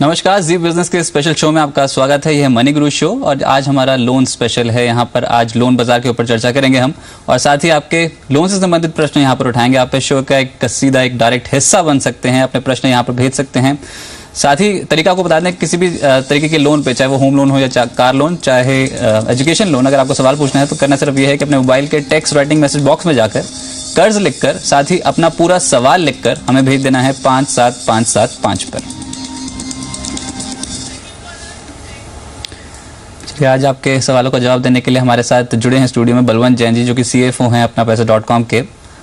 नमस्कार, जी बिजनेस के special show में आपका स्वागत है। यह मनी गुरु शो और आज हमारा लोन स्पेशल है। यहाँ पर आज लोन बाजार के ऊपर चर्चा करेंगे हम और साथ ही आपके लोन से संबंधित प्रश्न यहाँ पर उठाएंगे। आप इस शो का एक सीधा एक डायरेक्ट हिस्सा बन सकते हैं, अपने प्रश्न यहाँ पर भेज सकते हैं। साथ ही तरीका को बता दें, किसी भी तरीके के लोन पे, चाहे वो होम लोन हो या कार लोन, चाहे एजुकेशन लोन, अगर आपको सवाल पूछना है तो करना सिर्फ ये है कि अपने मोबाइल के टेक्स्ट राइटिंग मैसेज बॉक्स में जाकर कर्ज लिखकर साथ ही अपना पूरा सवाल लिखकर हमें भेज देना है 57575 पर। चलिए, आज आपके सवालों का जवाब देने के लिए हमारे साथ जुड़े हैं स्टूडियो में बलवंत जैन जी, जो कि CFO हैं अपना पैसा.com के।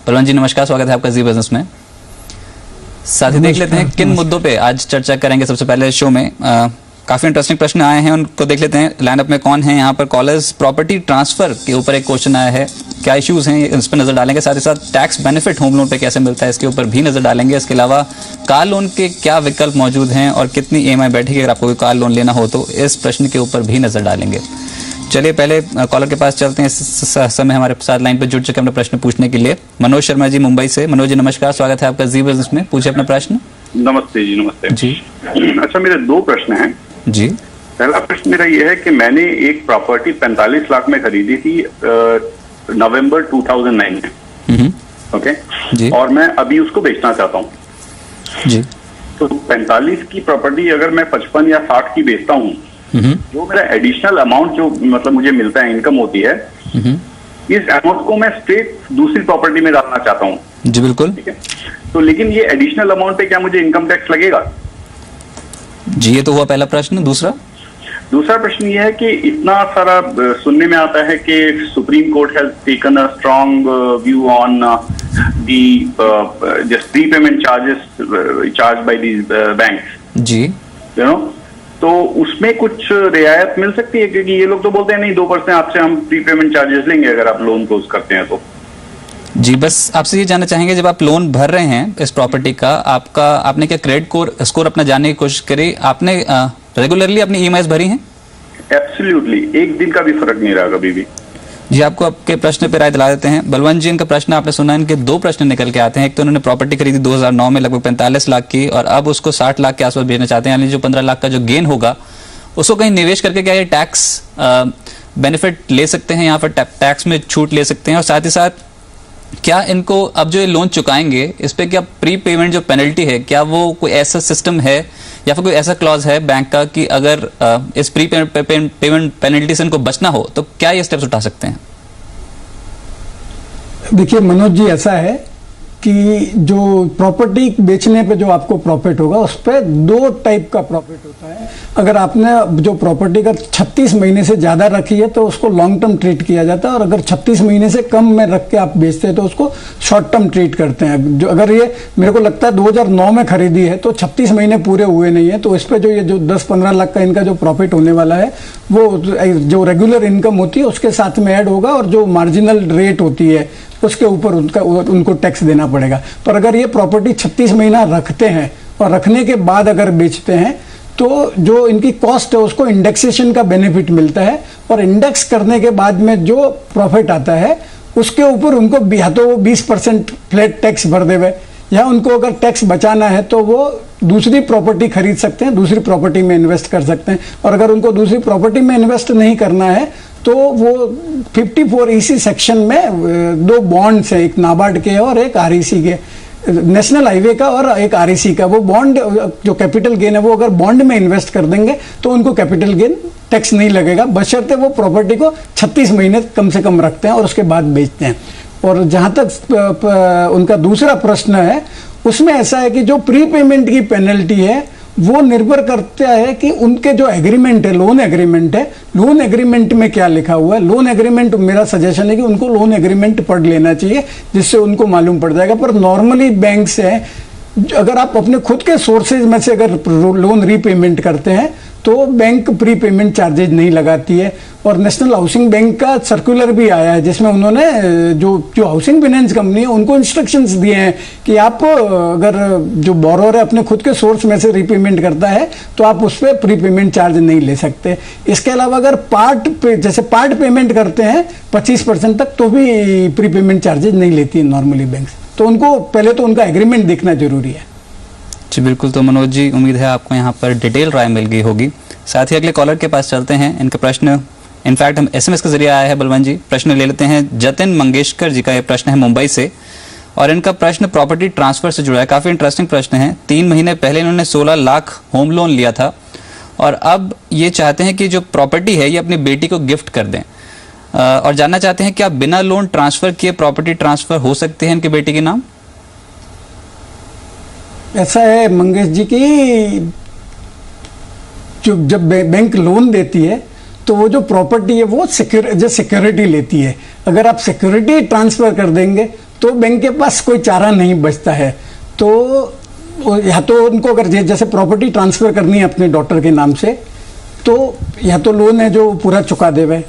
बलवंत जी नमस्कार, स्वागत है आपका जी बिजनेस में। साथ ही देख लेते हैं किन मुद्दों पे आज चर्चा करेंगे। सबसे पहले शो में काफी इंटरेस्टिंग प्रश्न आए हैं, उनको देख लेते हैं। लाइनअप में कौन है यहाँ पर कॉलर्स। प्रॉपर्टी ट्रांसफर के ऊपर एक क्वेश्चन आया है, क्या इश्यूज हैं इस पर नजर डालेंगे। साथ ही साथ टैक्स बेनिफिट होम लोन पे कैसे मिलता है, इसके ऊपर भी नजर डालेंगे। इसके अलावा कार लोन के क्या विकल्प मौजूद हैं और कितनी EMI बैठेगी अगर आपको कोई कार लोन लेना हो, तो इस प्रश्न के ऊपर भी नजर डालेंगे। चलिए पहले कॉलर के पास चलते हैं। इस समय हमारे साथ लाइन पर जुड़ चुके अपने प्रश्न पूछने के लिए मनोज शर्मा जी मुंबई से। मनोज जी नमस्कार, स्वागत है आपका जी बिजनेस में। पूछे अपना प्रश्न। नमस्ते जी। नमस्ते जी। अच्छा, मेरे दो प्रश्न हैं जी। पहला प्रश्न मेरा ये है कि मैंने एक प्रॉपर्टी 45 लाख में खरीदी थी नवंबर 2009 में। ओके जी। और मैं अभी उसको बेचना चाहता हूँ जी। तो 45 की प्रॉपर्टी अगर मैं 55 या 60 की बेचता हूँ, जो मेरा एडिशनल अमाउंट जो मतलब मुझे मिलता है, इनकम होती है, इस अमाउंट को मैं स्ट्रेट दूसरी प्रॉपर्टी में डालना चाहता हूँ। जी बिल्कुल। ठीक है, तो लेकिन ये एडिशनल अमाउंट पे क्या मुझे इनकम टैक्स लगेगा? जी, ये तो हुआ पहला प्रश्न। दूसरा प्रश्न ये है कि इतना सारा सुनने में आता है कि supreme court has taken a strong view on the just prepayment charges charge by these banks. जी। यू नो, तो उसमें कुछ रियायत मिल सकती है? क्योंकि ये लोग तो बोलते हैं नहीं 2% आपसे हम प्रीपेमेंट चार्जेस लेंगे अगर आप लोन क्लोज करते हैं तो। जी, बस आपसे ये जानना चाहेंगे, जब आप लोन भर रहे हैं इस प्रॉपर्टी का, आपने क्या क्रेडिट स्कोर अपना जानने की कोशिश करी? आपने रेगुलरली अपनी EMIs भरी हैं? एब्सोल्युटली, एक दिन का भी फर्क नहीं रहा कभी भी। जी, आपको आपके प्रश्न पे राय दिला देते हैं। बलवंत जी, इनका प्रश्न आपने सुना, इनके दो प्रश्न निकल के आते हैं। एक तो उन्होंने प्रॉपर्टी खरीदी 2009 में लगभग 45 लाख की और अब उसको 60 लाख के आसपास बेचना चाहते हैं, यानी जो 15 लाख का जो गेन होगा उसको कहीं निवेश करके क्या ये टैक्स बेनिफिट ले सकते हैं, यहाँ पर टैक्स में छूट ले सकते हैं? और साथ ही साथ क्या इनको अब जो ये लोन चुकाएंगे इस पे क्या प्री पेमेंट जो पेनल्टी है, क्या वो कोई ऐसा सिस्टम है या फिर कोई ऐसा क्लॉज है बैंक का कि अगर इस प्री पेमेंट पेनल्टी से इनको बचना हो तो क्या ये स्टेप्स उठा सकते हैं? देखिए मनोज जी, ऐसा है कि जो प्रॉपर्टी बेचने पे जो आपको प्रॉफिट होगा उस पर दो टाइप का प्रॉफिट होता है। अगर आपने जो प्रॉपर्टी का 36 महीने से ज़्यादा रखी है तो उसको लॉन्ग टर्म ट्रीट किया जाता है, और अगर 36 महीने से कम में रख के आप बेचते हैं तो उसको शॉर्ट टर्म ट्रीट करते हैं। जो अगर ये मेरे को लगता है 2009 में खरीदी है तो 36 महीने पूरे हुए नहीं है, तो इस पर जो ये जो 10-15 लाख का इनका जो प्रॉफिट होने वाला है वो जो रेगुलर इनकम होती है उसके साथ में ऐड होगा, और जो मार्जिनल रेट होती है उसके ऊपर उनको टैक्स देना पड़ेगा। पर अगर ये प्रॉपर्टी 36 महीना रखते हैं और रखने के बाद अगर बेचते हैं तो जो इनकी कॉस्ट है उसको इंडेक्सेशन का बेनिफिट मिलता है, और इंडेक्स करने के बाद में जो प्रॉफिट आता है उसके ऊपर उनको या तो वो 20% फ्लैट टैक्स भर देवे, या उनको अगर टैक्स बचाना है तो वो दूसरी प्रॉपर्टी खरीद सकते हैं, दूसरी प्रॉपर्टी में इन्वेस्ट कर सकते हैं। और अगर उनको दूसरी प्रॉपर्टी में इन्वेस्ट नहीं करना है तो वो 54EC सेक्शन में दो बॉन्ड्स है, एक नाबार्ड के और एक REC के, नेशनल हाईवे का और एक REC का। वो बॉन्ड जो कैपिटल गेन है वो अगर बॉन्ड में इन्वेस्ट कर देंगे तो उनको कैपिटल गेन टैक्स नहीं लगेगा, बशर्ते वो प्रॉपर्टी को 36 महीने कम से कम रखते हैं और उसके बाद बेचते हैं। और जहां तक उनका दूसरा प्रश्न है उसमें ऐसा है कि जो प्री पेमेंट की पेनल्टी है वो निर्भर करता है कि उनके जो एग्रीमेंट है, लोन एग्रीमेंट है, लोन एग्रीमेंट में क्या लिखा हुआ है। लोन एग्रीमेंट, मेरा सजेशन है कि उनको लोन एग्रीमेंट पढ़ लेना चाहिए, जिससे उनको मालूम पड़ जाएगा। पर नॉर्मली बैंक से अगर आप अपने खुद के सोर्सेज में से अगर लोन रीपेमेंट करते हैं तो बैंक प्री पेमेंट चार्जेज नहीं लगाती है। और नेशनल हाउसिंग बैंक का सर्कुलर भी आया है जिसमें उन्होंने जो हाउसिंग फाइनेंस कंपनी है उनको इंस्ट्रक्शंस दिए हैं कि आप अगर जो बोरोर है अपने खुद के सोर्स में से रीपेमेंट करता है तो आप उस पर प्री पेमेंट चार्ज नहीं ले सकते। इसके अलावा अगर जैसे पार्ट पेमेंट करते हैं 25% तक तो भी प्री पेमेंट चार्जेज नहीं लेती है नॉर्मली बैंक। तो उनको पहले तो उनका एग्रीमेंट देखना जरूरी है। जी बिल्कुल। तो मनोज जी, उम्मीद है आपको यहाँ पर डिटेल राय मिल गई होगी। साथ ही अगले कॉलर के पास चलते हैं। इनका प्रश्न इनफैक्ट हम SMS के जरिए आया है। बलवंत जी, प्रश्न ले लेते हैं। जतिन मंगेशकर जी का ये प्रश्न है मुंबई से, और इनका प्रश्न प्रॉपर्टी ट्रांसफर से जुड़ा है। काफी इंटरेस्टिंग प्रश्न है। 3 महीने पहले इन्होंने 16 लाख होम लोन लिया था और अब ये चाहते हैं कि जो प्रॉपर्टी है ये अपनी बेटी को गिफ्ट कर दें, और जानना चाहते हैं क्या बिना लोन ट्रांसफर किए प्रॉपर्टी ट्रांसफर हो सकते हैं इनकी बेटी के नाम? ऐसा है मंगेश जी की, जब बैंक लोन देती है तो वो जो प्रॉपर्टी है वो सिक्योरिटी लेती है। अगर आप सिक्योरिटी ट्रांसफर कर देंगे तो बैंक के पास कोई चारा नहीं बचता है। तो या तो उनको अगर जैसे प्रॉपर्टी ट्रांसफर करनी है अपने डॉटर के नाम से, तो या तो लोन है जो पूरा चुका देवे,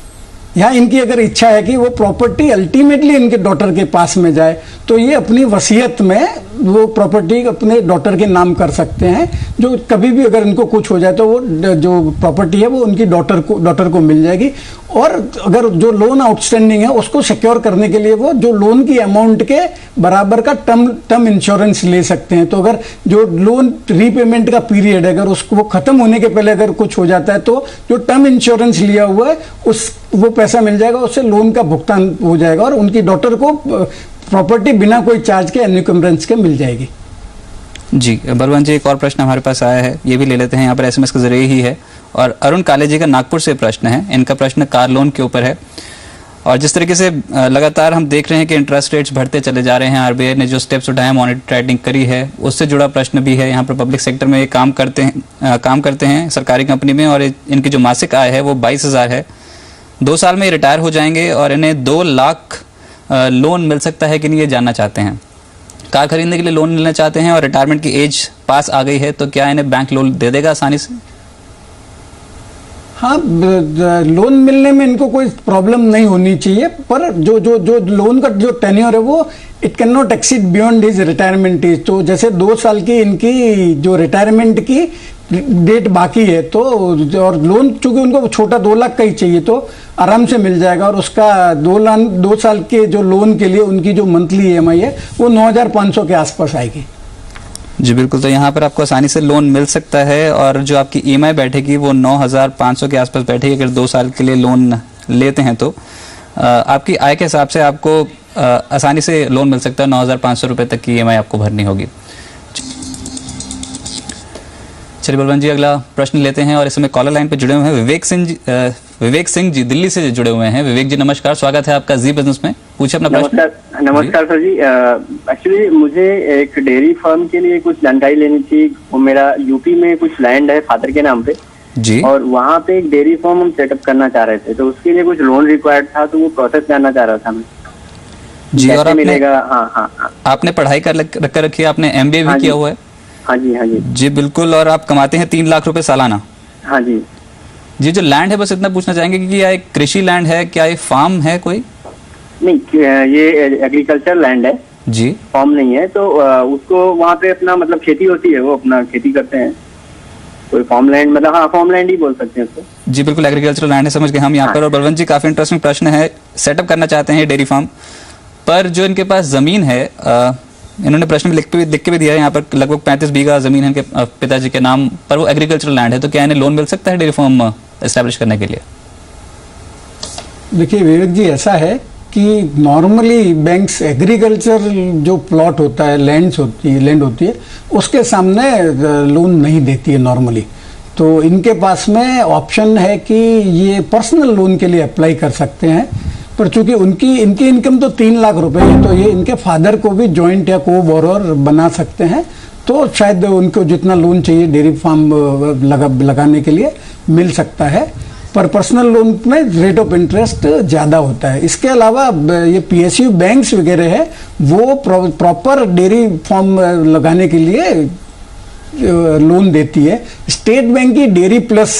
या इनकी अगर इच्छा है कि वो प्रॉपर्टी अल्टीमेटली इनके डॉटर के पास में जाए, तो ये अपनी वसीयत में वो प्रॉपर्टी अपने डॉटर के नाम कर सकते हैं। जो कभी भी अगर इनको कुछ हो जाए तो वो जो प्रॉपर्टी है वो उनकी डॉटर को मिल जाएगी। और अगर जो लोन आउटस्टैंडिंग है उसको सिक्योर करने के लिए वो जो लोन की अमाउंट के बराबर का टर्म इंश्योरेंस ले सकते हैं। तो अगर जो लोन रीपेमेंट का पीरियड है, अगर उसको वो खत्म होने के पहले अगर कुछ हो जाता है, तो जो टर्म इंश्योरेंस लिया हुआ है वो पैसा मिल जाएगा, उससे लोन का भुगतान हो जाएगा और उनकी डॉटर को प्रॉपर्टी बिना कोई चार्ज के, एन्यूमरेंस के मिल जाएगी। जी बलवंत जी, एक और प्रश्न हमारे पास आया है, ये भी ले लेते हैं। यहाँ पर SMS के जरिए ही है, और अरुण काले जी का नागपुर से प्रश्न है। इनका प्रश्न कार लोन के ऊपर है, और जिस तरीके से लगातार हम देख रहे हैं कि इंटरेस्ट रेट्स बढ़ते चले जा रहे हैं, RBI ने जो स्टेप्स उठाए, मॉनेटरी टाइटनिंग करी है, उससे जुड़ा प्रश्न भी है। यहाँ पर पब्लिक सेक्टर में ये काम करते हैं सरकारी कंपनी में, और इनकी जो मासिक आय है वो 22,000 है। 2 साल में ये रिटायर हो जाएंगे और इन्हें 2 लाख लोन मिल सकता है कि नहीं, ये जानना चाहते हैं। कार खरीदने के लिए लोन लेना चाहते हैं और रिटायरमेंट की एज पास आ गई है, तो क्या इन्हें बैंक लोन दे देगा आसानी से? हाँ, लोन मिलने में इनको कोई प्रॉब्लम नहीं होनी चाहिए, पर जो लोन का जो टेन्योर है वो it can not exceed beyond his retirement age. तो जैसे 2 साल की इनकी जो रिटायरमेंट की डेट बाकी है, तो और लोन चूंकि उनको छोटा 2 लाख का ही चाहिए, तो आराम से मिल जाएगा। और उसका 2 साल के जो लोन के लिए उनकी जो मंथली EMI है वो 9,500 के आसपास आएगी। जी बिल्कुल। तो यहाँ पर आपको आसानी से लोन मिल सकता है, और जो आपकी EMI बैठेगी वो 9,500 के आसपास बैठेगी अगर 2 साल के लिए लोन लेते हैं। तो आपकी आय के हिसाब से आपको आसानी से लोन मिल सकता है। 9,500 रुपये तक की EMI आपको भरनी होगी। चलिए बलवंत जी, अगला प्रश्न लेते हैं, और इसमें कॉलर लाइन पे जुड़े हुए हैं विवेक सिंह जी दिल्ली से जुड़े हुए हैं। विवेक जी नमस्कार, स्वागत है आपका जी बिजनेस में। पूछे अपना प्रश्न। नमस्कार सर जी। एक्चुअली मुझे एक डेयरी फार्म के लिए कुछ जानकारी लेनी थी। वो मेरा यूपी में कुछ लैंड है फादर के नाम पे जी, और वहाँ पे एक डेयरी फार्म हम सेटअप करना चाह रहे थे, तो उसके लिए कुछ लोन रिक्वायर्ड था, तो वो प्रोसेस जानना चाह रहा था मैं जी। और मिलेगा? हाँ, आपने पढ़ाई कर रखी है, आपने MBA भी किया हुआ है? हाँ जी जी बिल्कुल। और आप कमाते हैं 3 लाख रुपए सालाना? हाँ जी। जी, जो लैंड है बस इतना पूछना चाहेंगे कि क्या एक कृषि लैंड है, क्या ये फार्म है कोई? नहीं, ये एग्रीकल्चर लैंड है जी, फार्म नहीं है। तो उसको वहाँ पे अपना मतलब खेती होती है, वो अपना खेती करते हैं। कोई फार्म लैंड, मतलब हाँ फार्म लैंड ही बोल सकते हैं उसको। जी बिल्कुल, एग्रीकल्चर लैंड है, समझ गए हम यहाँ पर। और बलवंत जी, काफी इंटरेस्टिंग प्रश्न है। सेटअप करना चाहते हैं डेयरी फार्म, पर जो इनके पास जमीन है, इन्होंने प्रश्न में लिख के भी दिया है, यहाँ पर लगभग 35 बीघा जमीन है इनके पिताजी के नाम पर, वो एग्रीकल्चरल लैंड है। तो क्या इन्हें लोन मिल सकता है डेयरी फार्म एस्टैब्लिश करने के लिए? देखिए विवेक जी, ऐसा है कि नॉर्मली बैंक्स एग्रीकल्चर जो प्लॉट होता है, लैंड होती है, उसके सामने लोन नहीं देती है नॉर्मली। तो इनके पास में ऑप्शन है कि ये पर्सनल लोन के लिए अप्लाई कर सकते हैं, पर चूंकि इनकी इनकम तो 3 लाख रुपए है, तो ये इनके फादर को भी जॉइंट या को बोरोर बना सकते हैं। तो शायद उनको जितना लोन चाहिए डेयरी फार्म लगाने के लिए मिल सकता है, पर पर्सनल लोन में रेट ऑफ इंटरेस्ट ज़्यादा होता है। इसके अलावा ये PSU बैंक्स वगैरह है, वो प्रॉपर डेयरी फार्म लगाने के लिए लोन देती है। स्टेट बैंक की डेयरी प्लस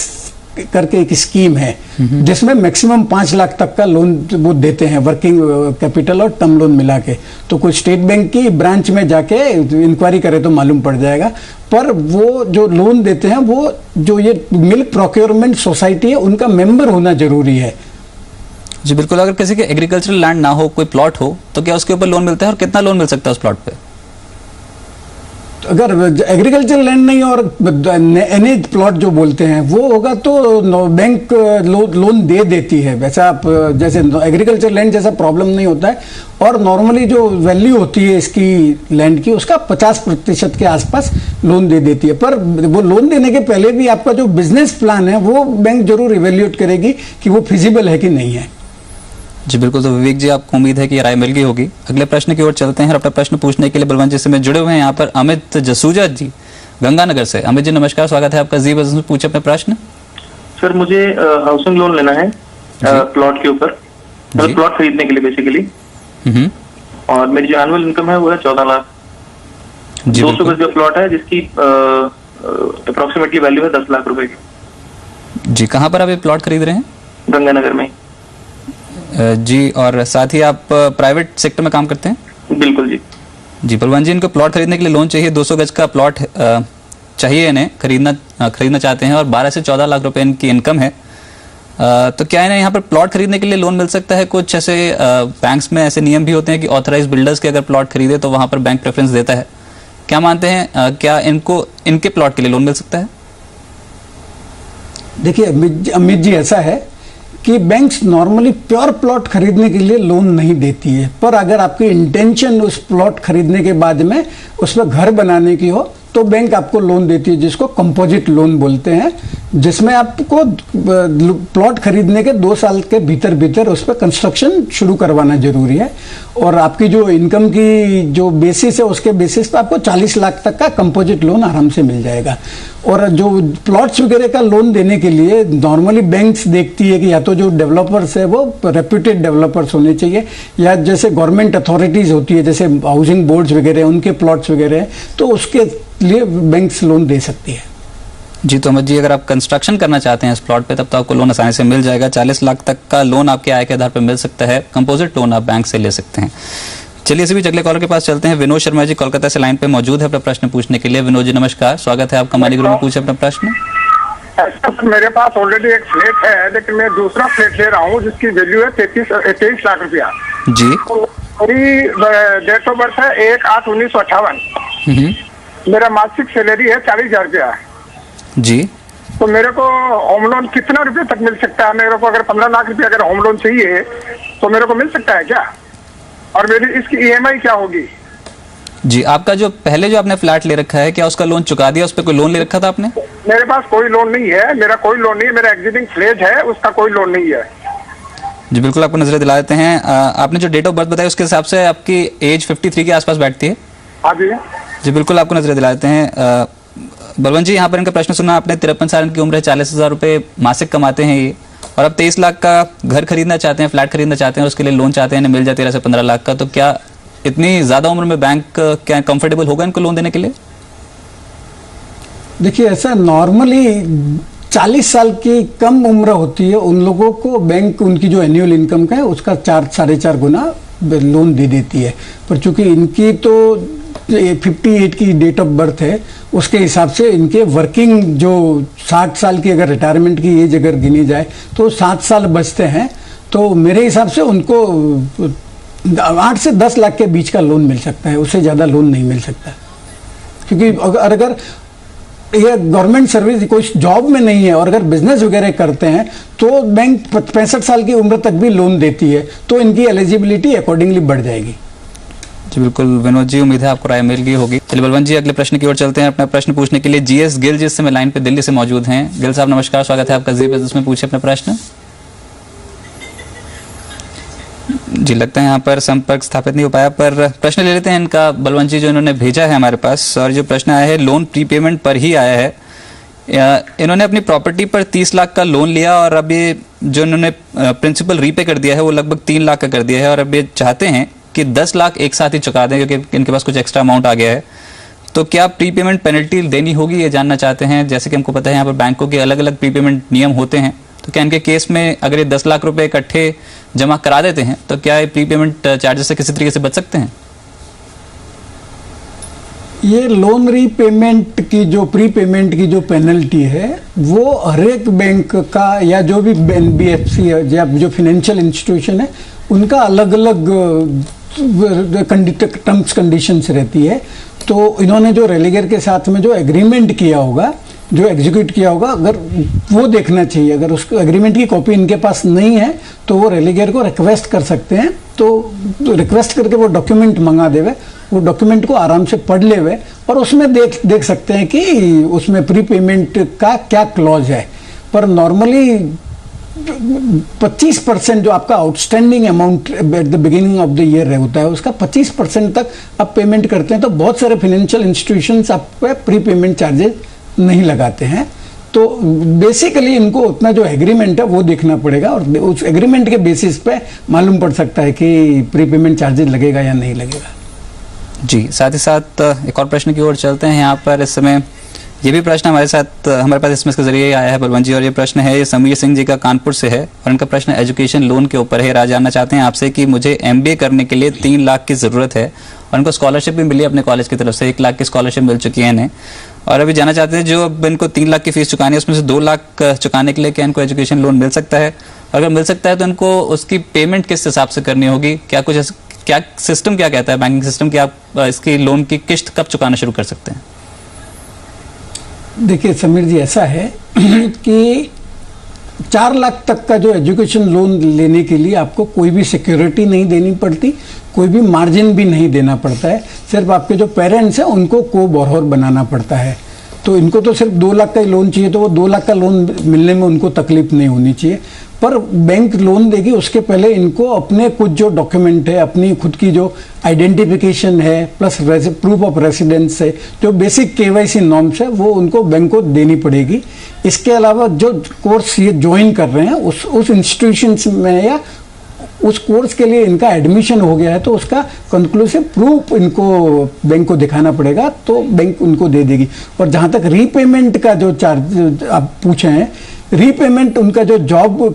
करके एक स्कीम है जिसमें मैक्सिमम 5 लाख तक का लोन वो देते हैं, वर्किंग कैपिटल और टर्म लोन मिला के। तो कोई स्टेट बैंक की ब्रांच में जाके इंक्वायरी करे तो मालूम पड़ जाएगा। पर वो जो लोन देते हैं, वो जो ये मिल्क प्रोक्योरमेंट सोसाइटी है, उनका मेंबर होना जरूरी है। जी बिल्कुल। अगर किसी के एग्रीकल्चरल लैंड ना हो, कोई प्लॉट हो, तो क्या उसके ऊपर लोन मिलता है, और कितना लोन मिल सकता है उस प्लॉट पे? अगर एग्रीकल्चर लैंड नहीं और एनी प्लॉट जो बोलते हैं वो होगा तो बैंक लोन दे देती है। वैसा आप जैसे एग्रीकल्चर लैंड जैसा प्रॉब्लम नहीं होता है, और नॉर्मली जो वैल्यू होती है इसकी लैंड की उसका 50% के आसपास लोन दे देती है। पर वो लोन देने के पहले भी आपका जो बिजनेस प्लान है वो बैंक जरूर इवेल्युएट करेगी कि वो फिजिबल है कि नहीं है। जी बिल्कुल। तो विवेक जी, आपको उम्मीद है कि ये राय मिल गई होगी। अगले प्रश्न की ओर चलते हैं और अपना प्रश्न पूछने के लिए बलवंत जी से में जुड़े हुए हैं यहाँ पर अमित जसूजा जी गंगानगर से। अमित जी नमस्कार, स्वागत है आपका जी बिजनेस में। पूछे अपने प्रश्न। सर मुझे हाउसिंग लोन लेना है प्लॉट के ऊपर, मतलब प्लॉट खरीदने के लिए बेसिकली। और मेरी जो एनुअल इनकम है वो है 14 लाख। 200 गज का प्लॉट है जिसकी अप्रोक्सीमेटली वैल्यू है 10 लाख रुपए की। जी, कहाँ पर आप ये प्लॉट खरीद रहे हैं? गंगानगर में जी। और साथ ही आप प्राइवेट सेक्टर में काम करते हैं? बिल्कुल जी। जी बलवंत जी, इनको प्लॉट खरीदने के लिए लोन चाहिए। 200 गज का प्लॉट चाहिए इन्हें, खरीदना चाहते हैं और 12 से 14 लाख रुपए इनकी इनकम है। तो क्या इन्हें यहाँ पर प्लॉट खरीदने के लिए लोन मिल सकता है? कुछ ऐसे बैंक्स में ऐसे नियम भी होते हैं कि ऑथराइज बिल्डर्स के अगर प्लॉट खरीदे तो वहां पर बैंक प्रेफरेंस देता है। क्या मानते हैं, क्या इनको इनके प्लॉट के लिए लोन मिल सकता है? देखिए अमित जी, ऐसा है कि बैंक्स नॉर्मली प्योर प्लॉट खरीदने के लिए लोन नहीं देती है, पर अगर आपकी इंटेंशन उस प्लॉट खरीदने के बाद में उस पर घर बनाने की हो तो बैंक आपको लोन देती है, जिसको कंपोजिट लोन बोलते हैं, जिसमें आपको प्लॉट खरीदने के 2 साल के भीतर भीतर उस पर कंस्ट्रक्शन शुरू करवाना जरूरी है। और आपकी जो इनकम की जो बेसिस है उसके बेसिस पर आपको 40 लाख तक का कंपोजिट लोन आराम से मिल जाएगा। और जो प्लॉट्स वगैरह का लोन देने के लिए नॉर्मली बैंक्स देखती है कि या तो जो डेवलपर्स है वो रेप्यूटेड डेवलपर्स होने चाहिए, या जैसे गवर्नमेंट अथॉरिटीज होती है जैसे हाउसिंग बोर्ड्स वगैरह उनके प्लॉट्स वगैरह, तो उसके लिए बैंक्स लोन दे सकती है। जी तो अमित जी, अगर आप कंस्ट्रक्शन करना चाहते हैं इस प्लॉट पे तब तो आपको लोन आसानी से मिल जाएगा। 40 लाख तक का लोन आपके आय के आधार पर मिल सकता है। कंपोजिट लोन आप बैंक से ले सकते हैं। चलिए इसी बीच अगले कॉलर के पास चलते हैं। विनोद शर्मा जी कोलकाता से लाइन पे मौजूद है अपना प्रश्न पूछने के लिए। विनोद जी नमस्कार, स्वागत है आपका मानी गुरु में। पूछे अपना प्रश्न। मेरे पास ऑलरेडी एक फ्लैट है, लेकिन मैं दूसरा फ्लैट ले रहा हूँ जिसकी वैल्यू है 23 लाख रुपया। जी। मेरी डेट ऑफ बर्थ है 1/8/1958। मेरा मासिक सैलरी है 40,000 रुपया। जी। तो मेरे को होम लोन कितना रुपए तक मिल सकता है? मेरे को अगर 15 लाख रुपया अगर होम लोन चाहिए तो मेरे को मिल सकता है क्या? और मेरी इसकी EMI क्या होगी? जी, आपका जो पहले जो आपने फ्लैट ले रखा है क्या उसका लोन चुका दिया? उस पर कोई लोन ले रखा था आपने? मेरे पास कोई लोन नहीं है, मेरा कोई लोन नहीं है। मेरा एग्जिस्टिंग फ्लैट है, उसका कोई लोन नहीं है। जी बिल्कुल, आपको नजर दिला देते हैं। आपने जो डेट ऑफ बर्थ बताया उसके हिसाब से आपकी एज 53 के आसपास बैठती है। हाँ जी। जी बिल्कुल, आपको नजर दिला देते हैं। बलवंत जी, यहाँ पर इनका प्रश्न सुना आपने। 53 साल की उम्र है, 40,000 रुपए मासिक कमाते हैं ये, और अब 23 लाख का घर खरीदना चाहते हैं, फ्लैट खरीदना चाहते हैं, उसके लिए लोन चाहते हैं, मिल जाए 13 से 15 लाख का। तो क्या इतनी ज्यादा उम्र में बैंक क्या कंफर्टेबल होगा इनको लोन देने के लिए? देखिए ऐसा नॉर्मली 40 साल की कम उम्र होती है उन लोगों को बैंक उनकी जो एनुअल इनकम का है उसका 4-4.5 गुना लोन दे देती है। पर चूंकि इनकी तो 58 की डेट ऑफ बर्थ है, उसके हिसाब से इनके वर्किंग जो 60 साल की अगर रिटायरमेंट की एज अगर गिनी जाए तो 7 साल बचते हैं। तो मेरे हिसाब से उनको 8 से 10 लाख के बीच का लोन मिल सकता है, उससे ज़्यादा लोन नहीं मिल सकता। क्योंकि अगर ये गवर्नमेंट सर्विस कोई जॉब में नहीं है और अगर बिजनेस वगैरह करते हैं तो बैंक 65 साल की उम्र तक भी लोन देती है, तो इनकी एलिजिबिलिटी अकॉर्डिंगली बढ़ जाएगी। जी बिल्कुल विनोद जी, उम्मीद है आपको राय मिल गई होगी। चलिए बलवंत जी, अगले प्रश्न की ओर चलते हैं। अपना प्रश्न पूछने के लिए GS गिल जी इस समय लाइन पे दिल्ली से मौजूद हैं। गिल साहब नमस्कार, स्वागत है आपका जी बिजनेस में। पूछे अपना प्रश्न। जी लगता है यहाँ पर संपर्क स्थापित नहीं हो पाया, पर प्रश्न ले लेते हैं इनका। बलवंत जी जो इन्होंने भेजा है हमारे पास, और जो प्रश्न आया है लोन प्रीपेमेंट पर ही आया है। इन्होंने अपनी प्रॉपर्टी पर 30 लाख का लोन लिया और अब ये जो इन्होंने प्रिंसिपल रीपे कर दिया है वो लगभग 3 लाख का कर दिया है, और अब ये चाहते हैं कि 10 लाख एक साथ ही चुका दें क्योंकि इनके पास कुछ एक्स्ट्रा अमाउंट आ गया है। तो क्या प्रीपेमेंट पेनल्टी देनी होगी, ये जानना चाहते हैं। जैसे कि हमको पता है यहाँ पर बैंकों के अलग अलग प्रीपेमेंट नियम होते हैं, तो क्या इनके केस में अगर ये 10 लाख रुपए इकट्ठे जमा करा देते हैं तो क्या ये प्रीपेमेंट चार्जेस से किसी तरीके से बच सकते हैं? ये लोन रीपेमेंट की जो प्री पेमेंट की जो पेनल्टी है वो हर एक बैंक का या जो भी NBFC है या जो फाइनेंशियल इंस्टीट्यूशन है उनका अलग अलग टर्म्स कंडीशंस रहती है। तो इन्होंने जो रेलीगर के साथ में जो एग्रीमेंट किया होगा, जो एग्जीक्यूट किया होगा, अगर वो देखना चाहिए। अगर उसको एग्रीमेंट की कॉपी इनके पास नहीं है तो वो रेलीगर को रिक्वेस्ट कर सकते हैं। तो रिक्वेस्ट करके वो डॉक्यूमेंट मंगा देवे, वो डॉक्यूमेंट को आराम से पढ़ लेवे और उसमें देख सकते हैं कि उसमें प्री पेमेंट का क्या क्लॉज है। पर नॉर्मली 25% जो आपका outstanding amount at the beginning of the year होता है, उसका 25% तक आप पेमेंट करते हैं तो बहुत सारे फाइनेंशियल इंस्टीट्यूशंस आप पे प्री पेमेंट चार्जेस नहीं लगाते हैं। तो बेसिकली इनको उतना जो एग्रीमेंट है वो देखना पड़ेगा और उस एग्रीमेंट के बेसिस पे मालूम पड़ सकता है कि प्री पेमेंट चार्जेस लगेगा या नहीं लगेगा। जी, साथ ही साथ एक और प्रश्न की ओर चलते हैं। यहाँ पर इस समय ये भी प्रश्न हमारे पास एसएमएस के जरिए आया है बलवंत जी, और ये प्रश्न है, ये समीर सिंह जी का कानपुर से है और इनका प्रश्न एजुकेशन लोन के ऊपर है। राज जानना चाहते हैं आपसे कि मुझे एमबीए करने के लिए 3 लाख की जरूरत है और इनको स्कॉलरशिप भी मिली अपने कॉलेज की तरफ से, 1 लाख की स्कॉलरशिप मिल चुकी है इन्हें, और अभी जानना चाहते हैं जो अब इनको 3 लाख की फीस चुकानी है उसमें से 2 लाख चुकाने के लिए क्या इनको एजुकेशन लोन मिल सकता है? अगर मिल सकता है तो इनको उसकी पेमेंट किस हिसाब से करनी होगी? क्या कुछ क्या सिस्टम क्या कहता है बैंकिंग सिस्टम कि आप इसकी लोन की किस्त कब चुकाना शुरू कर सकते हैं? देखिए समीर जी, ऐसा है कि 4 लाख तक का जो एजुकेशन लोन लेने के लिए आपको कोई भी सिक्योरिटी नहीं देनी पड़ती, कोई भी मार्जिन भी नहीं देना पड़ता है। सिर्फ आपके जो पेरेंट्स हैं उनको को बोरोवर बनाना पड़ता है। तो इनको तो सिर्फ 2 लाख का ही लोन चाहिए, तो वो 2 लाख का लोन मिलने में उनको तकलीफ नहीं होनी चाहिए। पर बैंक लोन देगी उसके पहले इनको अपने कुछ जो डॉक्यूमेंट है, अपनी खुद की जो आइडेंटिफिकेशन है प्लस प्रूफ ऑफ रेसिडेंस है, जो बेसिक केवाईसी नॉर्म्स है वो उनको बैंक को देनी पड़ेगी। इसके अलावा जो कोर्स ये ज्वाइन कर रहे हैं उस इंस्टीट्यूशंस में या उस कोर्स के लिए इनका एडमिशन हो गया है तो उसका कंक्लूसिव प्रूफ इनको बैंक को दिखाना पड़ेगा, तो बैंक उनको दे देगी। और जहाँ तक रीपेमेंट का जो चार्ज आप पूछे हैं, रीपेमेंट उनका जो जॉब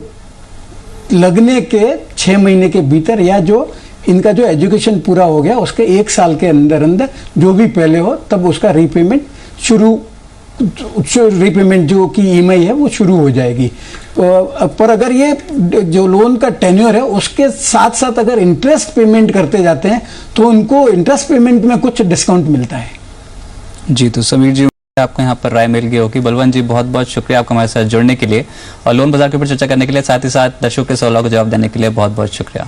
लगने के 6 महीने के भीतर या जो इनका जो एजुकेशन पूरा हो गया उसके 1 साल के अंदर अंदर जो भी पहले हो तब उसका रीपेमेंट रीपेमेंट जो कि ईएमआई है वो शुरू हो जाएगी। पर अगर ये जो लोन का टेन्योर है उसके साथ साथ अगर इंटरेस्ट पेमेंट करते जाते हैं तो उनको इंटरेस्ट पेमेंट में कुछ डिस्काउंट मिलता है। जी, तो समीर जी आपको यहाँ पर राय मिल गई होगी। बलवंत जी बहुत बहुत शुक्रिया आपका हमारे साथ जुड़ने के लिए और लोन बाजार के ऊपर चर्चा करने के लिए, साथ ही साथ दर्शकों के सवालों का जवाब देने के लिए बहुत बहुत शुक्रिया।